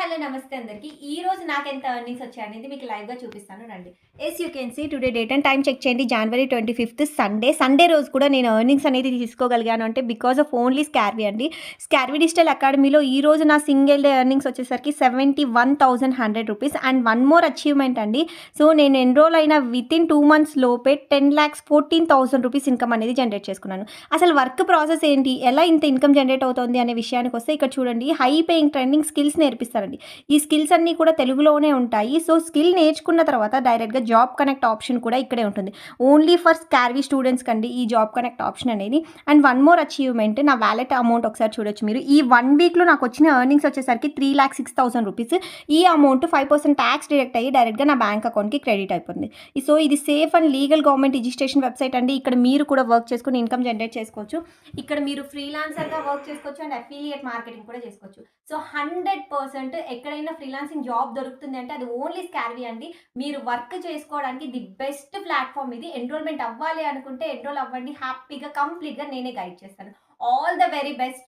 Hello! నమస్తే అందరికి. ఈరోజు నాకెంత ఎర్నింగ్స్ వచ్చాయనేది మీకు లైవ్‌గా చూపిస్తాను రండి. Yes you can see today date and time check చేయండి. జనవరి 25 సండే. సండే రోజు కూడా నేను ఎర్నింగ్స్ అనేది తీసుకోగలిగాను అంటే బికాస్ ఆఫ్ ఓన్లీ స్కార్వీ అండి. స్కార్వీ డిజిటల్ అకాడమీలో ఈరోజు నా సింగిల్ డే ఎర్నింగ్స్ వచ్చేసరికి రూ. 71,100 అండ్ వన్ మోర్ అచీవ్‌మెంట్ అండి. సో, నేను ఎన్రోల్ అయిన వితిన్ 2 మంత్స్ లోపే రూ. 10,14,000 ఇన్‌కమ్ అనేది జనరేట్ చేసుకున్నాను. అసలు వర్క్ ప్రాసెస్ ఏంటి? ఎలా ఇంత ఇన్‌కమ్ జనరేట్ అవుతోంది అనే విషయానికొస్తే ఇక్కడ చూడండి హై పేయింగ్ ట్రెండింగ్ స్కిల్స్ నేర్పిస్తారండి. ఈ స్కిల్స్ అన్నీ కూడా తెలుగులోనే ఉంటాయి. సో, స్కిల్ నేర్చుకున్న తర్వాత డైరెక్ట్‌గా జాబ్ కనెక్ట్ ఆప్షన్ కూడా ఇక్కడే ఉంటుంది. ఓన్లీ ఫర్ స్కార్వీ స్టూడెంట్స్ కండి ఈ జాబ్ కనెక్ట్ ఆప్షన్ అనేది. అండ్ వన్ మోర్ అచీవ్‌మెంట్ నా వాలెట్ అమౌంట్ ఒకసారి చూడొచ్చు మీరు. ఈ 1 వీక్‌లో నాకొచ్చిన ఎర్నింగ్స్ వచ్చేసరికి రూ. 3,06,000. ఈ అమౌంట్ 5% టాక్స్ డిడక్ట్ అయ్యి డైరెక్ట్‌గా నా బ్యాంక్ అకౌంట్‌కి క్రెడిట్ అయిపోతుంది. సో, ఇది safe and legal government registration website అండి. ఇక్కడ మీరు కూడా వర్క్ చేసుకొని ఇన్‌కమ్ జనరేట్ చేసుకోవచ్చు. ఇక్కడ మీరు ఫ్రీలాన్సర్‌గా వర్క్ చేసుకోవచ్చు అండ్ అఫిలియేట్ మార్కెటింగ్ కూడా చేసుకోవచ్చు. సో, 100% ఎక్కడైనా ఫ్రీలాన్సింగ్ జాబ్ దొరుకుతుంది అంటే అది ఓన్లీ స్కార్వీ అండి. మీరు వర్క్ చేసుకోవడానికి ది బెస్ట్ ప్లాట్‌ఫార్మ్ ఇది. ఎన్రోల్‌మెంట్ అవ్వాలి అనుకుంటే ఎన్రోల్ అవ్వండి. హ్యాపీగా కంప్లీట్‌గా నేనే గైడ్ చేస్తాను. All the very best.